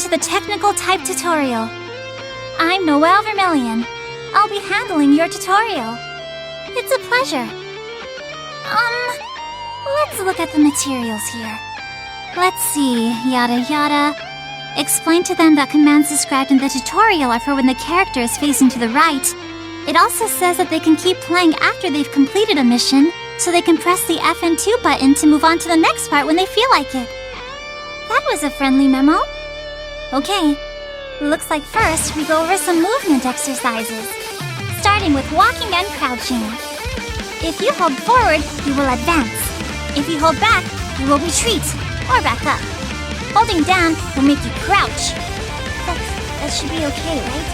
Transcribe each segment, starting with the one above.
to the technical type tutorial. I'm Noelle Vermillion. I'll be handling your tutorial. It's a pleasure. Let's look at the materials here. Let's see, yada yada. Explain to them that commands described in the tutorial are for when the character is facing to the right. It also says that they can keep playing after they've completed a mission, so they can press the FN2 button to move on to the next part when they feel like it. That was a friendly memo. Okay, looks like first we go over some movement exercises, starting with walking and crouching. If you hold forward, you will advance. If you hold back, you will retreat, or back up. Holding down will make you crouch. That should be okay, right?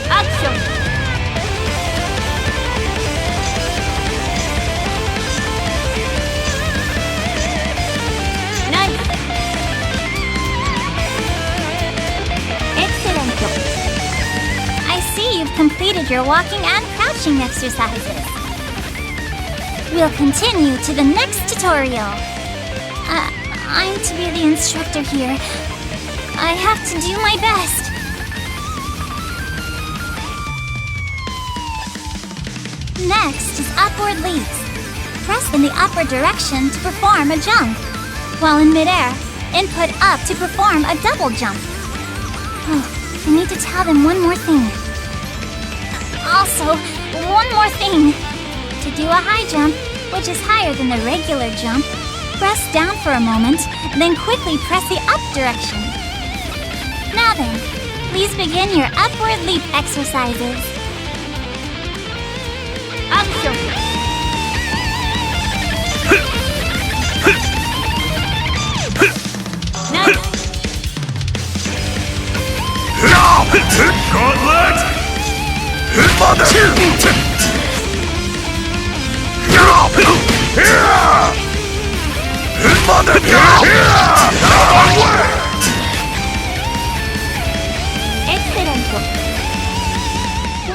Action! I see you've completed your walking and crouching exercises. We'll continue to the next tutorial. I'm to be the instructor here. I have to do my best. Next is upward leaps. Press in the upward direction to perform a jump. While in midair, input up to perform a double jump. Oh, I need to tell them one more thing. Also, one more thing. To do a high jump, which is higher than the regular jump, press down for a moment, then quickly press the up direction. Now then, please begin your upward leap exercises. Action! Nice! Gauntlet! Mother! Mother! Excellent!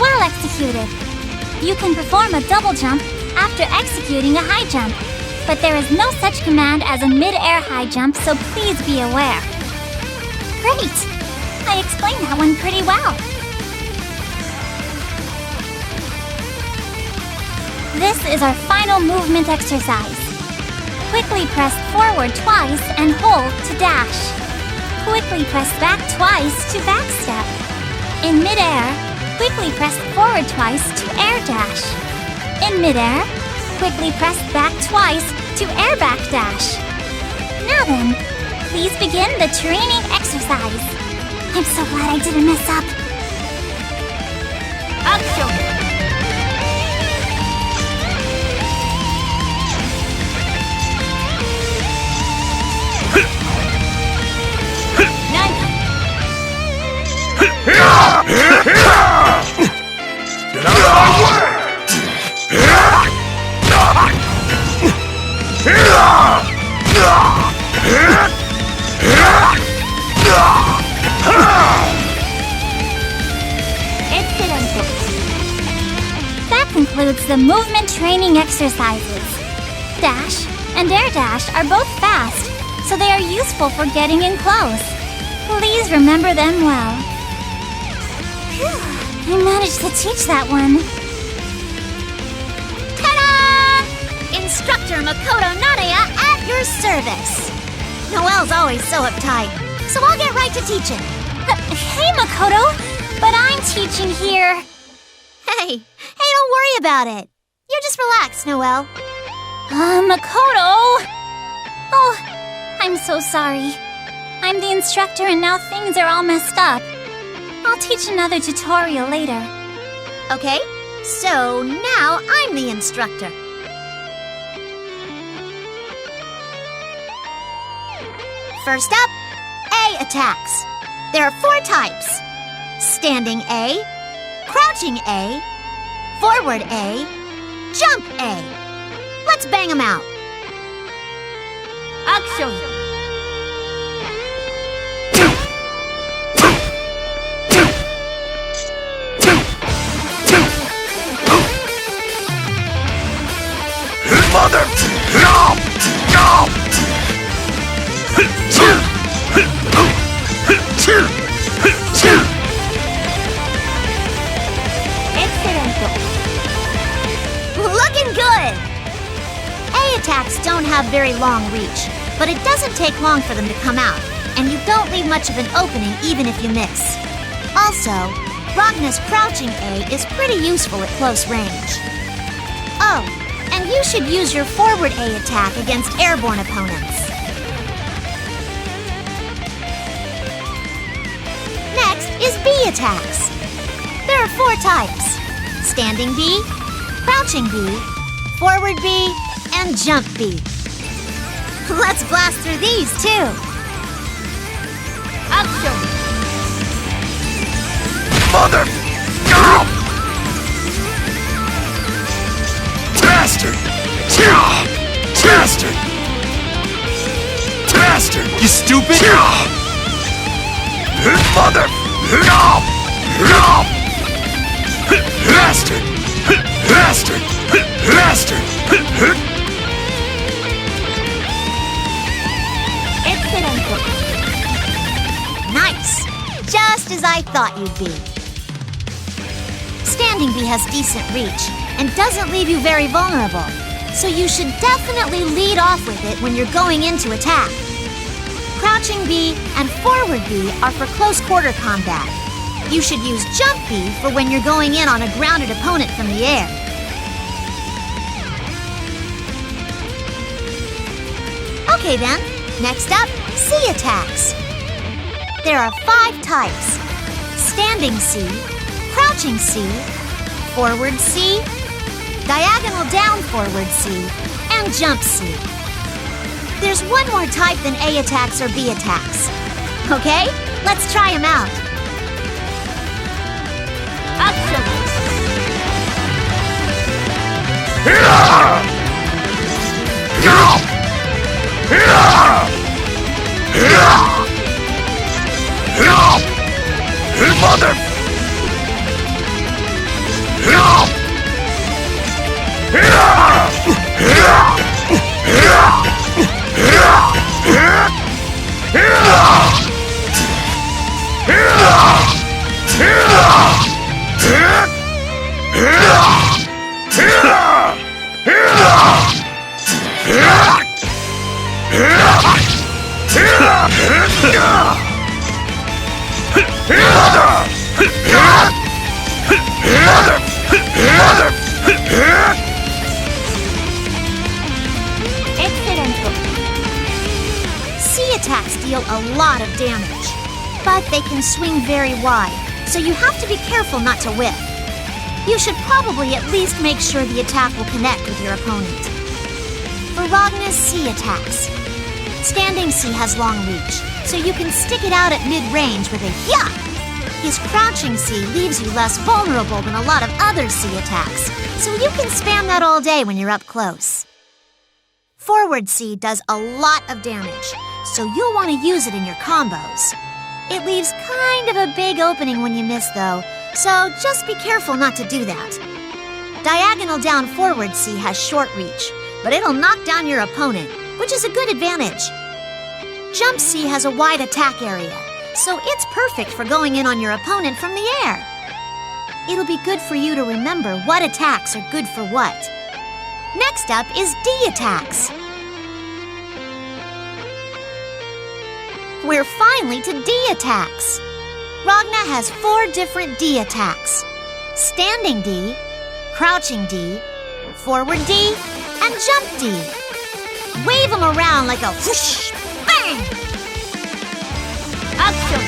Well executed! You can perform a double jump after executing a high jump, but there is no such command as a mid-air high jump, so please be aware. Great! I explained that one pretty well. This is our final movement exercise. Quickly press forward twice and hold to dash. Quickly press back twice to backstep. In midair, quickly press forward twice to air dash. In midair, quickly press back twice to air back dash. Now then, please begin the training exercise. I'm so glad I didn't mess up. Action! Get out of my way! Excellent. That concludes the movement training exercises. Dash and air dash are both fast, so they are useful for getting in close. Please remember them well. Phew, I managed to teach that one. Ta-da! Instructor Makoto Nadaya at your service. Noelle's always so uptight, so I'll get right to teaching. Hey, Makoto, but I'm teaching here. Hey, don't worry about it. You just relax, Noelle. Makoto! Oh, I'm so sorry. I'm the instructor and now things are all messed up. I'll teach another tutorial later. Okay, so now I'm the instructor. First up, A attacks. There are 4 types. Standing A, crouching A, forward A, jump A. Let's bang them out. Action! Mother! No! No! attacks don't have very long reach, but it doesn't take long for them to come out, and you don't leave much of an opening even if you miss. Also, Ragna's crouching A is pretty useful at close range. Oh, and you should use your forward A attack against airborne opponents. Next is B attacks. There are 4 types: standing B, crouching B, forward B, and jump B. Let's blast through these too. Action! Mother! Go! Bastard! Bastard! Bastard! You stupid! Mother! No! No! Bastard! Bastard! Bastard! Excellent. Nice! Just as I thought you'd be. Standing B has decent reach and doesn't leave you very vulnerable, so you should definitely lead off with it when you're going into attack. Crouching B and forward B are for close quarter combat. You should use jump B for when you're going in on a grounded opponent from the air. Okay then, next up, C attacks. There are 5 types: standing C, crouching C, forward C, diagonal down forward C, and jump C. There's one more type than A attacks or B attacks. Okay, let's try them out. Action! Mother! C attacks deal a lot of damage, but they can swing very wide, so you have to be careful not to whiff. You should probably at least make sure the attack will connect with your opponent. For Ragna's C attacks, standing C has long reach, so you can stick it out at mid-range with a ya! His crouching C leaves you less vulnerable than a lot of other C attacks, so you can spam that all day when you're up close. Forward C does a lot of damage, so you'll want to use it in your combos. It leaves kind of a big opening when you miss, though, so just be careful not to do that. Diagonal down forward C has short reach, but it'll knock down your opponent, which is a good advantage. Jump C has a wide attack area, so it's perfect for going in on your opponent from the air. It'll be good for you to remember what attacks are good for what. Next up is D attacks. We're finally to D attacks. Ragna has 4 different D attacks: standing D, crouching D, forward D, and jump D. Wave them around like a whoosh, bang! Action!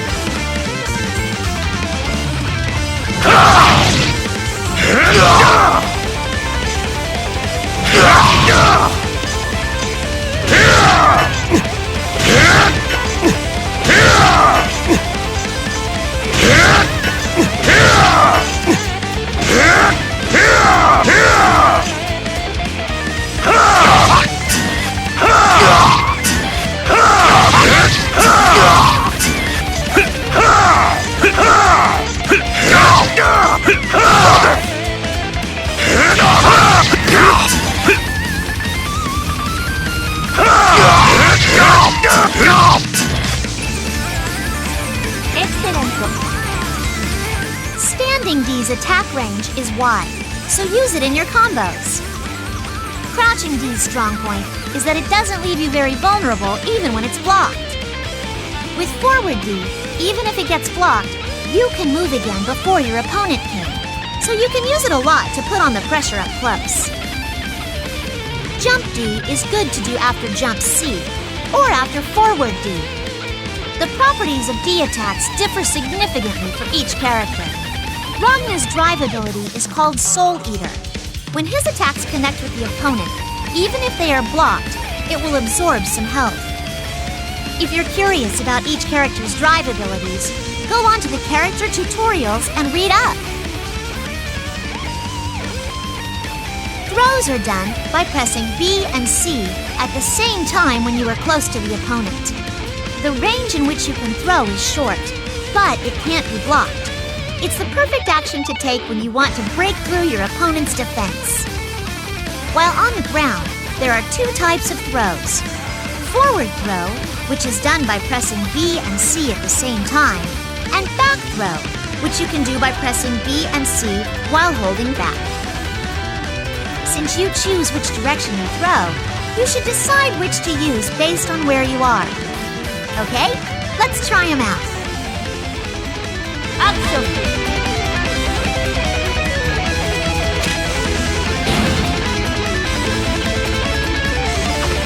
Standing D's attack range is wide, so use it in your combos. Crouching D's strong point is that it doesn't leave you very vulnerable even when it's blocked. With forward D, even if it gets blocked, you can move again before your opponent can, so you can use it a lot to put on the pressure up close. Jump D is good to do after Jump C, or after forward D. The properties of D attacks differ significantly for each character. Ragna's drive ability is called Soul Eater. When his attacks connect with the opponent, even if they are blocked, it will absorb some health. If you're curious about each character's drive abilities, go on to the character tutorials and read up. Throws are done by pressing B and C at the same time when you are close to the opponent. The range in which you can throw is short, but it can't be blocked. It's the perfect action to take when you want to break through your opponent's defense. While on the ground, there are two types of throws. Forward throw, which is done by pressing B and C at the same time, and back throw, which you can do by pressing B and C while holding back. Since you choose which direction you throw, you should decide which to use based on where you are. Okay, let's try them out. Action!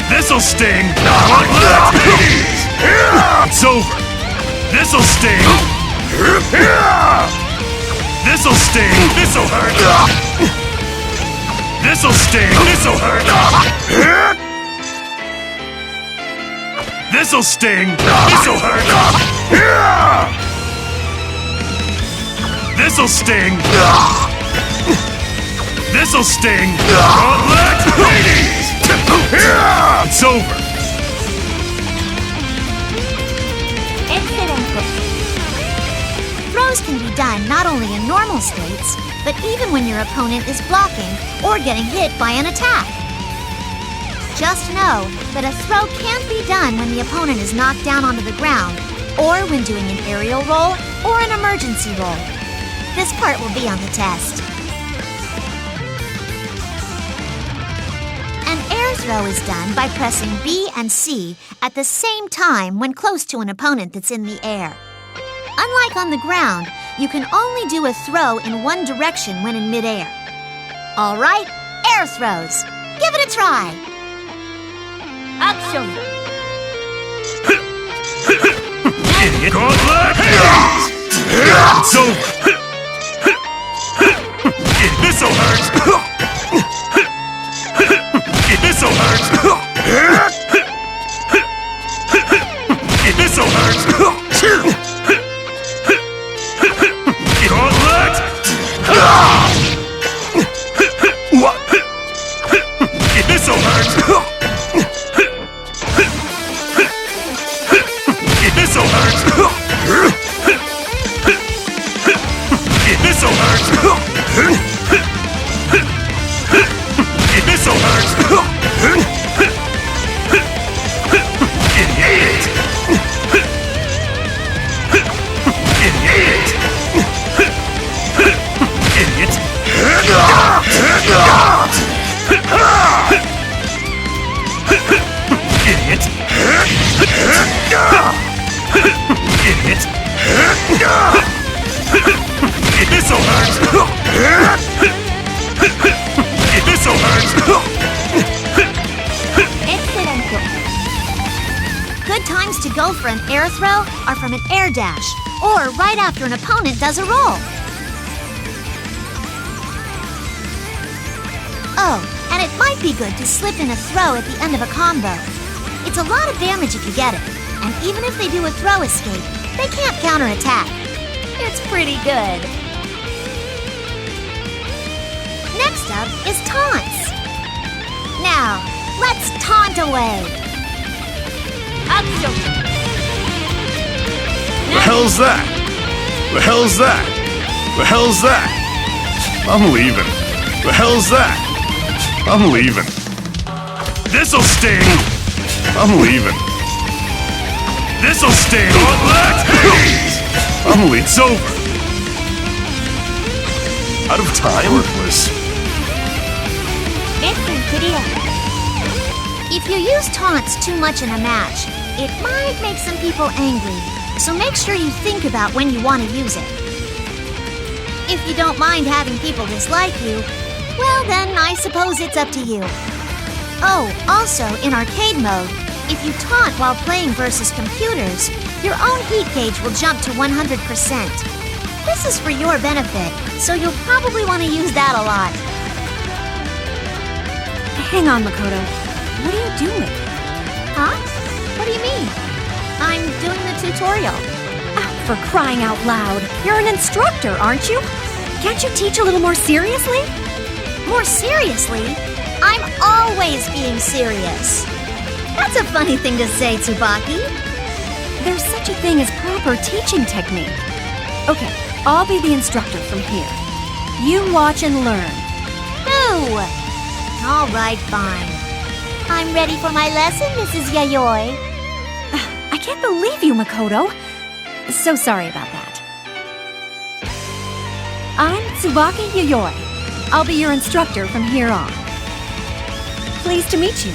This'll sting! It's over! This'll sting! This'll sting! This'll hurt! This'll sting! This'll hurt! This'll sting! This'll hurt! This'll sting! This'll sting! Hades! It's over! Throws can be done not only in normal states, but even when your opponent is blocking or getting hit by an attack. Just know that a throw can't be done when the opponent is knocked down onto the ground, or when doing an aerial roll or an emergency roll. This part will be on the test. An air throw is done by pressing B and C at the same time when close to an opponent that's in the air. Unlike on the ground, you can only do a throw in one direction when in midair. All right, air throws. Give it a try. Action! Idiot! It's over! This'll hurt! This'll hurt! This'll hurt! Gauntlet! What? This'll hurt! This'll hurt! This'll hurt! This'll hurt! Idiot! Idiot! Idiot! Idiot! Idiot! This'll hurt! This'll hurt! Good times to go for an air throw are from an air dash, or right after an opponent does a roll. Oh, and it might be good to slip in a throw at the end of a combo. It's a lot of damage if you get it, and even if they do a throw escape, they can't counterattack. It's pretty good. Next up is taunts. Now, let's taunt away. Action! The hell's that? The hell's that? The hell's that? I'm leaving. The hell's that? I'm leaving. This'll sting! I'm leaving. This'll sting! I'm leaving. It's over. Out of time? Worthless. Mission clear. If you use taunts too much in a match, it might make some people angry. So make sure you think about when you want to use it. If you don't mind having people dislike you, well then I suppose it's up to you. Oh, also, in arcade mode, if you taunt while playing versus computers, your own heat gauge will jump to 100%. This is for your benefit, so you'll probably want to use that a lot. Hang on, Makoto. What are you doing? Huh? What do you mean? I'm doing the tutorial. Oh, for crying out loud. You're an instructor, aren't you? Can't you teach a little more seriously? More seriously? I'm always being serious. That's a funny thing to say, Tsubaki. There's such a thing as proper teaching technique. Okay, I'll be the instructor from here. You watch and learn. No! All right, fine. I'm ready for my lesson, Mrs. Yayoi. I can't believe you, Makoto. So sorry about that. I'm Tsubaki Yayoi. I'll be your instructor from here on. Pleased to meet you.